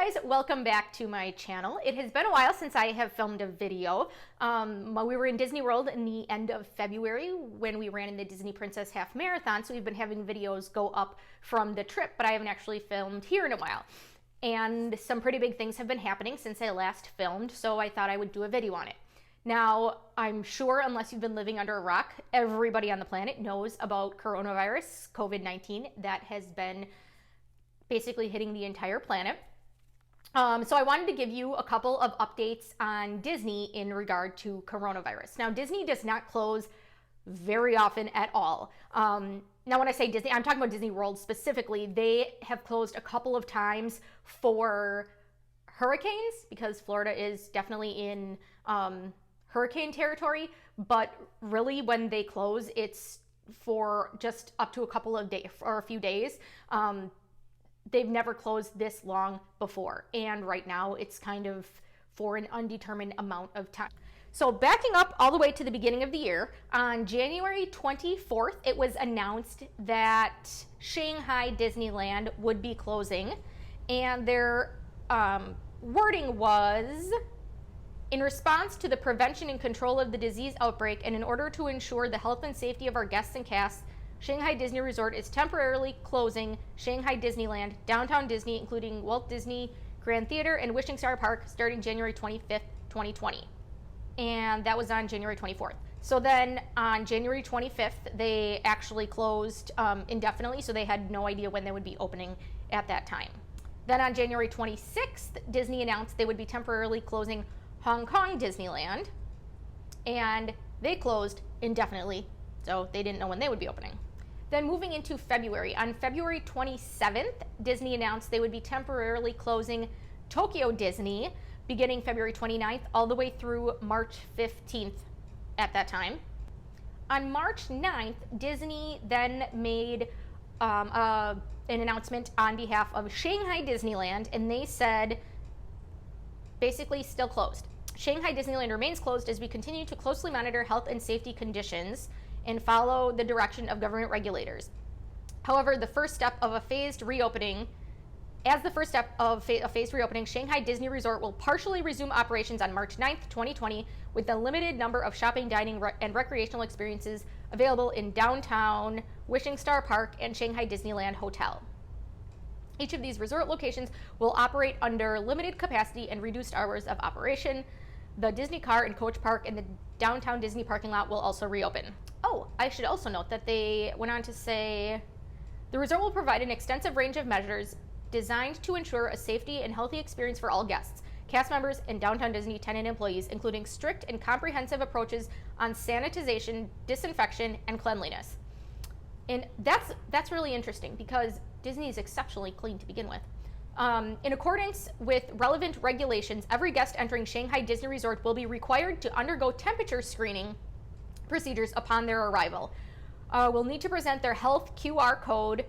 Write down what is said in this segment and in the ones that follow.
guys, welcome back to my channel. It has been a while since I have filmed a video. We were in Disney World in the end of February when we ran in the Disney Princess Half Marathon, so we've been having videos go up from the trip, but I haven't actually filmed here in a while. And some pretty big things have been happening since I last filmed, so I thought I would do a video on it. Now, I'm sure unless you've been living under a rock, everybody on the planet knows about coronavirus, COVID-19, that has been basically hitting the entire planet. So I wanted to give you a couple of updates on Disney in regard to coronavirus. Now, Disney does not close very often at all. Now, when I say Disney, I'm talking about Disney World specifically. They have closed a couple of times for hurricanes because Florida is definitely in hurricane territory. But really, when they close, it's for just up to a couple of days or a few days. They've never closed this long before. And right now it's kind of for an undetermined amount of time. So backing up all the way to the beginning of the year, on January 24th, it was announced that Shanghai Disneyland would be closing. And their wording was, in response to the prevention and control of the disease outbreak and in order to ensure the health and safety of our guests and cast, Shanghai Disney Resort is temporarily closing Shanghai Disneyland, Downtown Disney, including Walt Disney Grand Theater and Wishing Star Park, starting January 25th, 2020. And that was on January 24th. So then on January 25th, they actually closed indefinitely, so they had no idea when they would be opening at that time. Then on January 26th, Disney announced they would be temporarily closing Hong Kong Disneyland, and they closed indefinitely, so they didn't know when they would be opening. Then moving into February, on February 27th, Disney announced they would be temporarily closing Tokyo Disney, beginning February 29th all the way through March 15th at that time. On March 9th, Disney then made an announcement on behalf of Shanghai Disneyland, and they said, basically still closed. Shanghai Disneyland remains closed as we continue to closely monitor health and safety conditions and follow the direction of government regulators. However, the first step of a phased reopening, Shanghai Disney Resort will partially resume operations on March 9th, 2020, with a limited number of shopping, dining, and recreational experiences available in downtown Wishing Star Park and Shanghai Disneyland Hotel. Each of these resort locations will operate under limited capacity and reduced hours of operation. The Disney car and coach park and the downtown Disney parking lot will also reopen. Oh, I should also note that they went on to say, the resort will provide an extensive range of measures designed to ensure a safety and healthy experience for all guests, cast members, and downtown Disney tenant employees, including strict and comprehensive approaches on sanitization, disinfection, and cleanliness. And that's really interesting because Disney is exceptionally clean to begin with. In accordance with relevant regulations, every guest entering Shanghai Disney Resort will be required to undergo temperature screening procedures upon their arrival. Will need to present their health QR code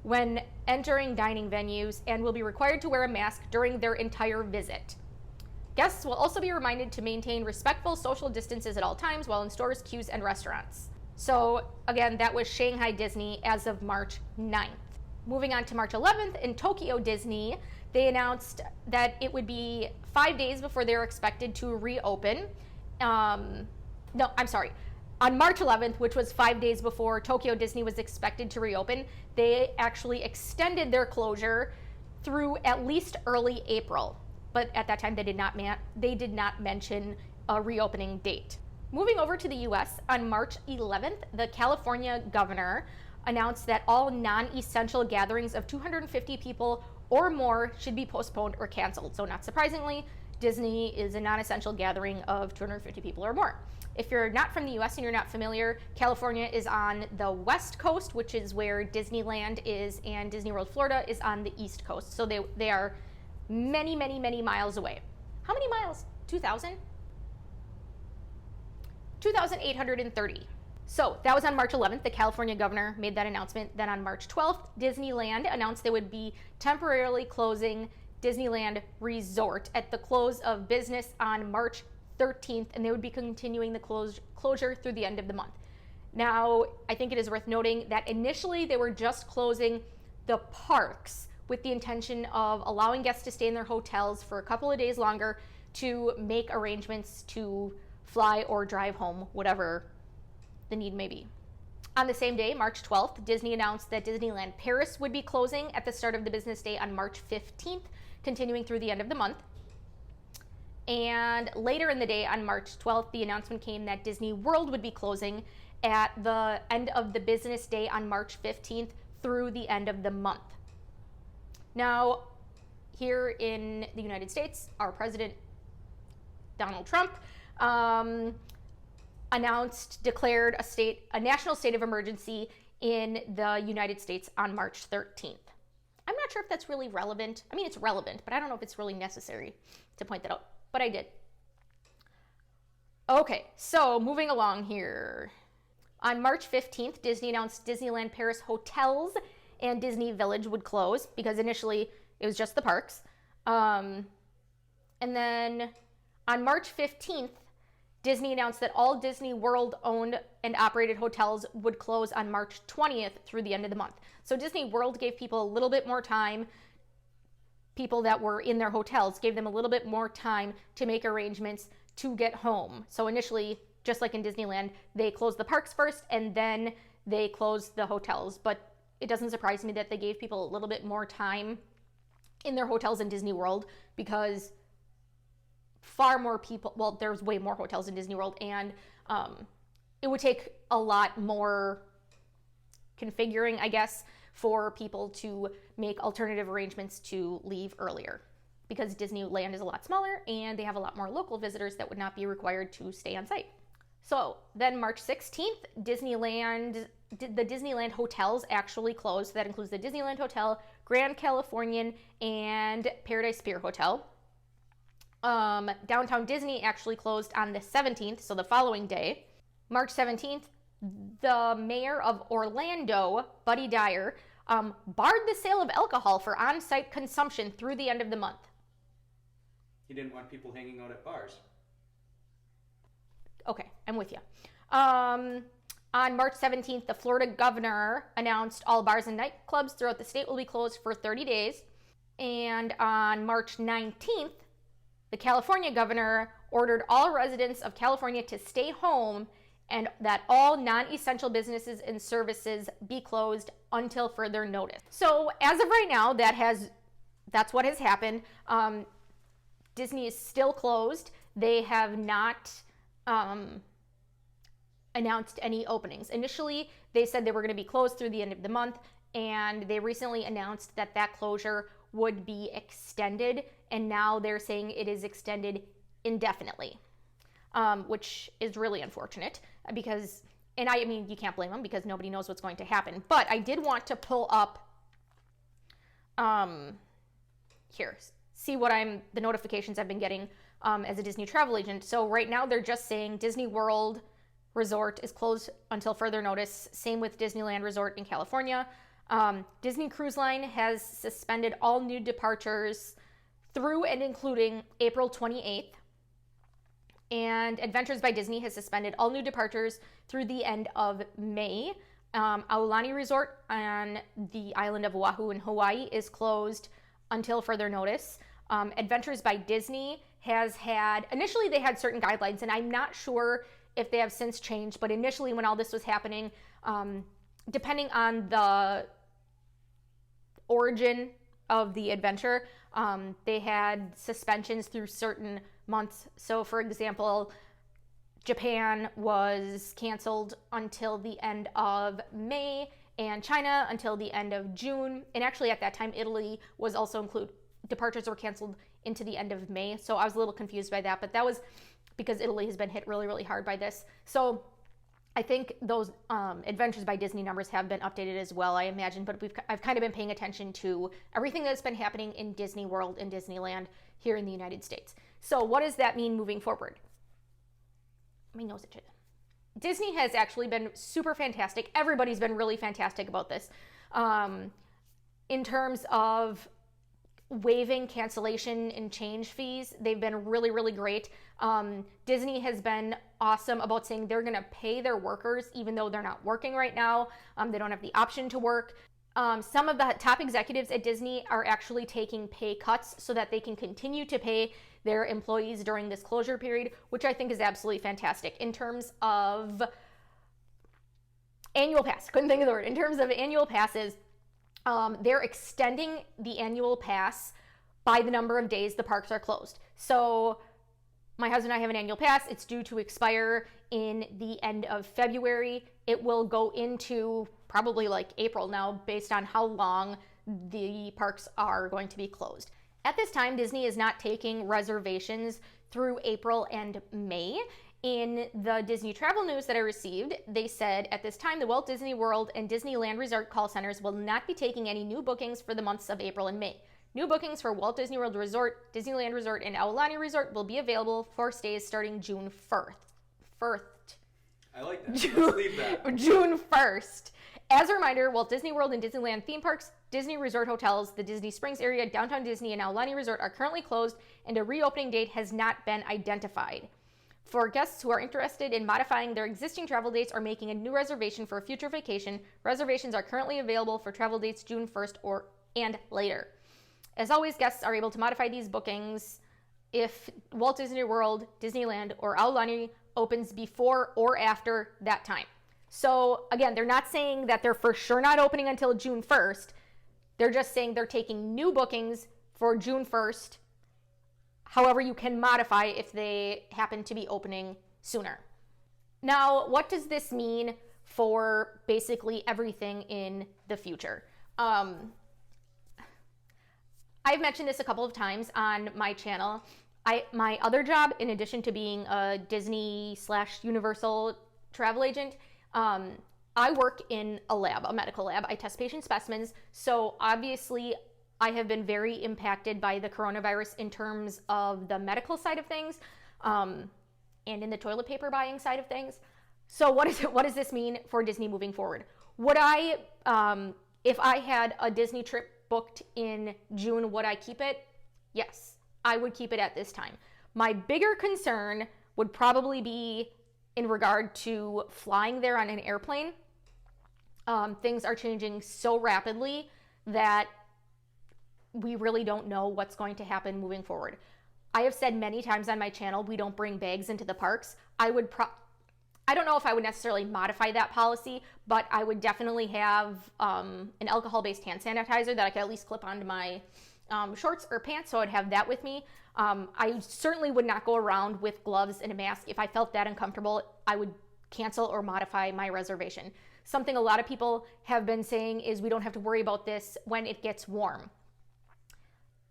when entering dining venues and will be required to wear a mask during their entire visit. Guests will also be reminded to maintain respectful social distances at all times while in stores, queues, and restaurants. So again, that was Shanghai Disney as of March 9th. Moving on to March 11th, in Tokyo Disney, they announced that it would be 5 days before they were expected to reopen. On March 11th, which was 5 days before Tokyo Disney was expected to reopen, they actually extended their closure through at least early April. But at that time, they did not mention a reopening date. Moving over to the US, on March 11th, the California governor announced that all non-essential gatherings of 250 people or more should be postponed or canceled. So not surprisingly, Disney is a non-essential gathering of 250 people or more. If you're not from the US and you're not familiar, California is on the west coast, which is where Disneyland is, and Disney World Florida is on the east coast. So they are many, many, many miles away. How many miles? 2,000? 2,830. So that was on March 11th. The California governor made that announcement. Then on March 12th, Disneyland announced they would be temporarily closing Disneyland Resort at the close of business on March 13th, and they would be continuing the closure through the end of the month. Now, I think it is worth noting that initially they were just closing the parks, with the intention of allowing guests to stay in their hotels for a couple of days longer to make arrangements to fly or drive home, whatever the need may be. On the same day, March 12th, Disney announced that Disneyland Paris would be closing at the start of the business day on March 15th, continuing through the end of the month. And later in the day, on March 12th, the announcement came that Disney World would be closing at the end of the business day on March 15th through the end of the month. Now, here in the United States, our president, Donald Trump, declared a national state of emergency in the United States on March 13th. I'm not sure if that's really relevant. I mean, it's relevant, but I don't know if it's really necessary to point that out, but I did. Okay, so moving along here. On March 15th, Disney announced Disneyland Paris hotels and Disney Village would close because initially it was just the parks. And then on March 15th, Disney announced that all Disney World owned and operated hotels would close on March 20th through the end of the month. So Disney World gave people a little bit more time. People that were in their hotels gave them a little bit more time to make arrangements to get home. So initially, just like in Disneyland, they closed the parks first and then they closed the hotels. But it doesn't surprise me that they gave people a little bit more time in their hotels in Disney World because far more people, well, there's way more hotels in Disney World, and it would take a lot more configuring, I guess, for people to make alternative arrangements to leave earlier because Disneyland is a lot smaller and they have a lot more local visitors that would not be required to stay on site. So then March 16th, the Disneyland hotels actually closed. That includes the Disneyland Hotel, Grand Californian, and Paradise Pier Hotel. Downtown Disney actually closed on the 17th, so the following day. March 17th, the mayor of Orlando, Buddy Dyer, barred the sale of alcohol for on-site consumption through the end of the month. He didn't want people hanging out at bars. Okay, I'm with you. On March 17th, the Florida governor announced all bars and nightclubs throughout the state will be closed for 30 days. And on March 19th, the California governor ordered all residents of California to stay home and that all non-essential businesses and services be closed until further notice. So as of right now, that's what has happened. Disney is still closed. They have not announced any openings. Initially, they said they were going to be closed through the end of the month, and they recently announced that closure would be extended, and now they're saying it is extended indefinitely, which is really unfortunate because, and I mean, you can't blame them because nobody knows what's going to happen. But I did want to pull up here, see what the notifications I've been getting as a Disney travel agent. So right now they're just saying Disney World Resort is closed until further notice. Same with Disneyland Resort in California. Disney Cruise Line has suspended all new departures through and including April 28th. And Adventures by Disney has suspended all new departures through the end of May. Aulani Resort on the island of Oahu in Hawaii is closed until further notice. Adventures by Disney initially they had certain guidelines, and I'm not sure if they have since changed, but initially when all this was happening, depending on the origin of the adventure, they had suspensions through certain months. So for example, Japan was canceled until the end of May and China until the end of June. And actually at that time, Italy was also departures were canceled into the end of May. So I was a little confused by that, but that was because Italy has been hit really, really hard by this. So I think those Adventures by Disney numbers have been updated as well, I imagine, but I've kind of been paying attention to everything that's been happening in Disney World and Disneyland here in the United States. So what does that mean moving forward? My nose itches. Disney has actually been super fantastic. Everybody's been really fantastic about this. In terms of waiving cancellation and change fees, they've been really, really great. Disney has been awesome about saying they're going to pay their workers even though they're not working right now. They don't have the option to work. Some of the top executives at Disney are actually taking pay cuts so that they can continue to pay their employees during this closure period, which I think is absolutely fantastic. In terms of annual pass, couldn't think of the word. In terms of annual passes, they're extending the annual pass by the number of days the parks are closed. So my husband and I have an annual pass. It's due to expire in the end of February. It will go into probably like April now, based on how long the parks are going to be closed. At this time, Disney is not taking reservations through April and May. In the Disney travel news that I received, they said at this time, the Walt Disney World and Disneyland Resort call centers will not be taking any new bookings for the months of April and May. New bookings for Walt Disney World Resort, Disneyland Resort, and Aulani Resort will be available for stays starting June 1st. I like that. Let's leave that. June 1st. As a reminder, Walt Disney World and Disneyland theme parks, Disney Resort hotels, the Disney Springs area, Downtown Disney, and Aulani Resort are currently closed, and a reopening date has not been identified. For guests who are interested in modifying their existing travel dates or making a new reservation for a future vacation, reservations are currently available for travel dates June 1st and later. As always, guests are able to modify these bookings if Walt Disney World, Disneyland, or Aulani opens before or after that time. So again, they're not saying that they're for sure not opening until June 1st. They're just saying they're taking new bookings for June 1st. However, you can modify if they happen to be opening sooner. Now, what does this mean for basically everything in the future? I've mentioned this a couple of times on my channel. My other job, in addition to being a Disney/Universal travel agent, I work in a lab, a medical lab. I test patient specimens. So obviously, I have been very impacted by the coronavirus in terms of the medical side of things, and in the toilet paper buying side of things. So what does this mean for Disney moving forward? Would I, if I had a Disney trip booked in June, would I keep it? Yes, I would keep it at this time. My bigger concern would probably be in regard to flying there on an airplane. Things are changing so rapidly that we really don't know what's going to happen moving forward. I have said many times on my channel, we don't bring bags into the parks. I don't know if I would necessarily modify that policy, but I would definitely have an alcohol-based hand sanitizer that I could at least clip onto my shorts or pants, so I'd have that with me. I certainly would not go around with gloves and a mask. If I felt that uncomfortable, I would cancel or modify my reservation. Something a lot of people have been saying is we don't have to worry about this when it gets warm.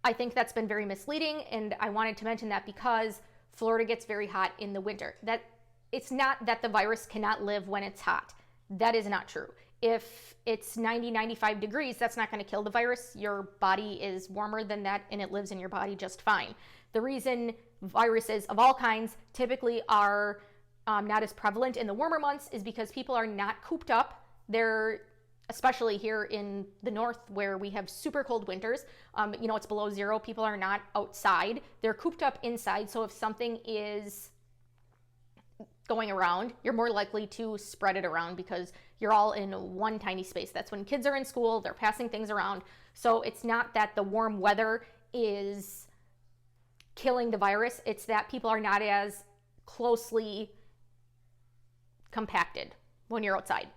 I think that's been very misleading, and I wanted to mention that because Florida gets very hot in the winter. That it's not that the virus cannot live when it's hot. That is not true. If it's 90, 95 degrees, that's not going to kill the virus. Your body is warmer than that, and it lives in your body just fine. The reason viruses of all kinds typically are not as prevalent in the warmer months is because people are not cooped up. They're, especially here in the north where we have super cold winters, it's below zero. People are not outside. They're cooped up inside. So if something is going around, you're more likely to spread it around because you're all in one tiny space. That's when kids are in school, they're passing things around. So it's not that the warm weather is killing the virus, it's that people are not as closely compacted when you're outside.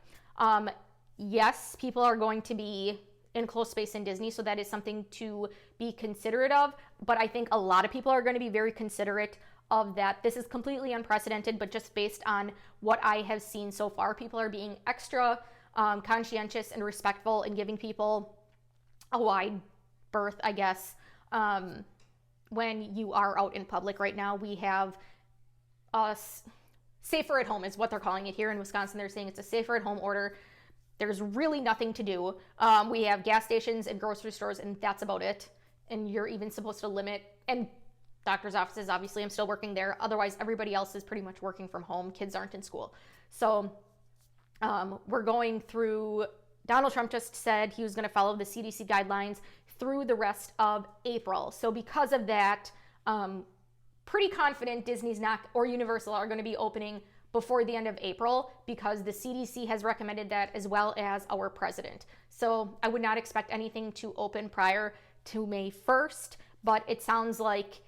Yes, people are going to be in close space in Disney, so that is something to be considerate of, but I think a lot of people are going to be very considerate of that. This is completely unprecedented, but just based on what I have seen so far, people are being extra conscientious and respectful and giving people a wide berth, I guess. When you are out in public right now, we have safer at home is what they're calling it here in Wisconsin. They're saying it's a safer at home order. There's really nothing to do. We have gas stations and grocery stores, and that's about it. And you're even supposed to limit, and doctor's offices, obviously, I'm still working there. Otherwise, everybody else is pretty much working from home. Kids aren't in school. So we're going through, Donald Trump just said he was going to follow the CDC guidelines through the rest of April. So because of that, pretty confident Disney's not, or Universal are going to be opening before the end of April because the CDC has recommended that, as well as our president. So I would not expect anything to open prior to May 1st, but it sounds like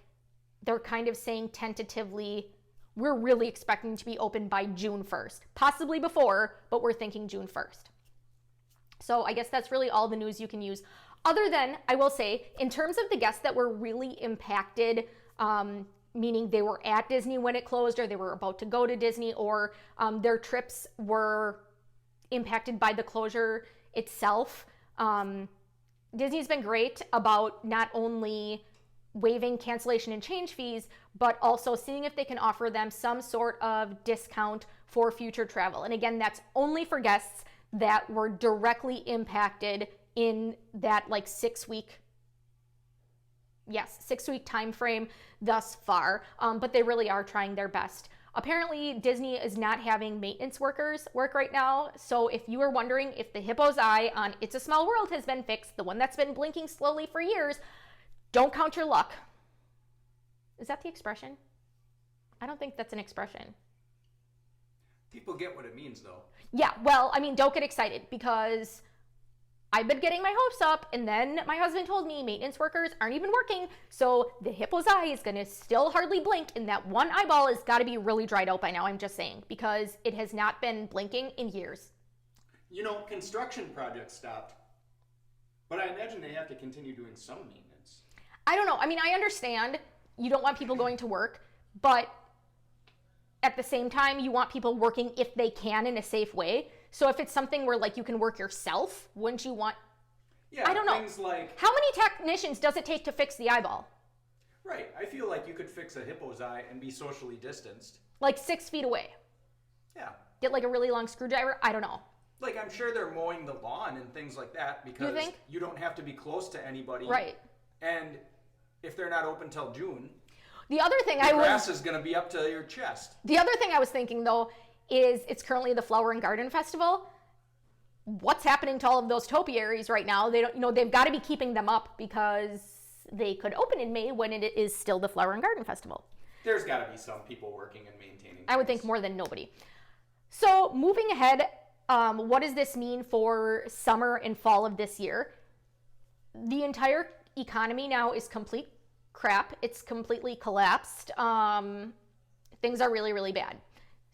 they're kind of saying tentatively, we're really expecting to be open by June 1st, possibly before, but we're thinking June 1st. So I guess that's really all the news you can use. Other than, I will say, in terms of the guests that were really impacted, meaning they were at Disney when it closed, or they were about to go to Disney, or their trips were impacted by the closure itself, Disney's been great about not only waiving cancellation and change fees, but also seeing if they can offer them some sort of discount for future travel. And again, that's only for guests that were directly impacted in that like 6 week time frame thus far, but they really are trying their best. Apparently, Disney is not having maintenance workers work right now, so if you were wondering if the hippo's eye on It's a Small World has been fixed, the one that's been blinking slowly for years, don't count your luck. Is that the expression? I don't think that's an expression. People get what it means, though. Yeah, well, I mean, don't get excited, because I've been getting my hopes up, and then my husband told me maintenance workers aren't even working, so the hippo's eye is going to still hardly blink, and that one eyeball has got to be really dried out by now, I'm just saying, because it has not been blinking in years. You know, construction projects stopped, but I imagine they have to continue doing some maintenance. I don't know. I mean, I understand you don't want people going to work, but at the same time, you want people working if they can in a safe way. So if it's something where like you can work yourself, wouldn't you want? Yeah, I don't know. Things like, how many technicians does it take to fix the eyeball? Right. I feel like you could fix a hippo's eye and be socially distanced. Like 6 feet away. Yeah. Get like a really long screwdriver. I don't know. Like, I'm sure they're mowing the lawn and things like that because you don't have to be close to anybody. Right. And if they're not open till June, the other thing the grass is going to be up to your chest. The other thing I was thinking though is it's currently the Flower and Garden Festival. What's happening to all of those topiaries right now? They don't, they've got to be keeping them up because they could open in May when it is still the Flower and Garden Festival. There's got to be some people working and maintaining things. I would think more than nobody. So moving ahead, what does this mean for summer and fall of this year? The entire economy now is complete crap. It's completely collapsed. Things are really, really bad.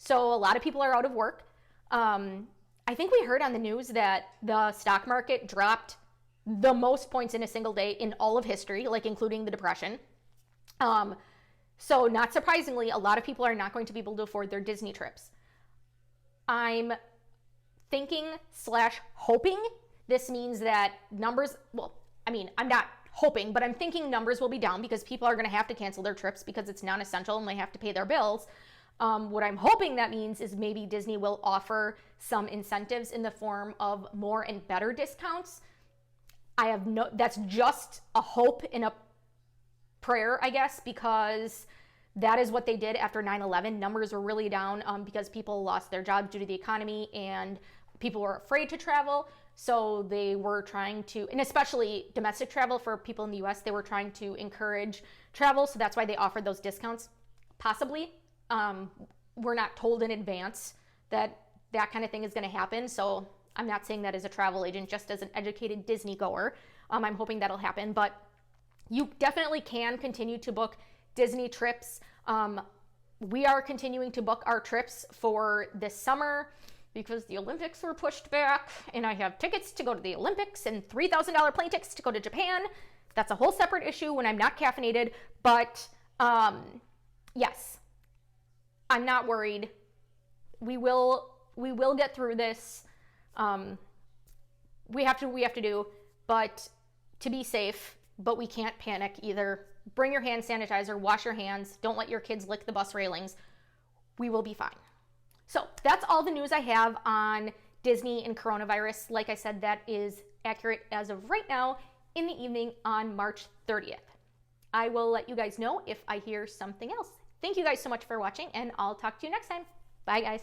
So a lot of people are out of work. I think we heard on the news that the stock market dropped the most points in a single day in all of history, like including the Depression. So not surprisingly, a lot of people are not going to be able to afford their Disney trips. I'm thinking / hoping this means that numbers, well, I mean, I'm not hoping, but I'm thinking numbers will be down because people are going to have to cancel their trips because it's non-essential and they have to pay their bills. What I'm hoping that means is maybe Disney will offer some incentives in the form of more and better discounts. That's just a hope and a prayer, I guess, because that is what they did after 9/11. Numbers were really down because people lost their jobs due to the economy and people were afraid to travel. So they were trying to, and especially domestic travel for people in the US, they were trying to encourage travel. So that's why they offered those discounts. Possibly. We're not told in advance that that kind of thing is going to happen. So I'm not saying that as a travel agent, just as an educated Disney goer. I'm hoping that'll happen, but you definitely can continue to book Disney trips. We are continuing to book our trips for this summer because the Olympics were pushed back and I have tickets to go to the Olympics and $3,000 plane tickets to go to Japan. That's a whole separate issue when I'm not caffeinated, but yes, I'm not worried. We will get through this. We have to do, but to be safe, but we can't panic either. Bring your hand sanitizer, wash your hands, don't let your kids lick the bus railings. We will be fine. So that's all the news I have on Disney and coronavirus. Like I said, that is accurate as of right now in the evening on March 30th. I will let you guys know if I hear something else. Thank you guys so much for watching, and I'll talk to you next time. Bye, guys.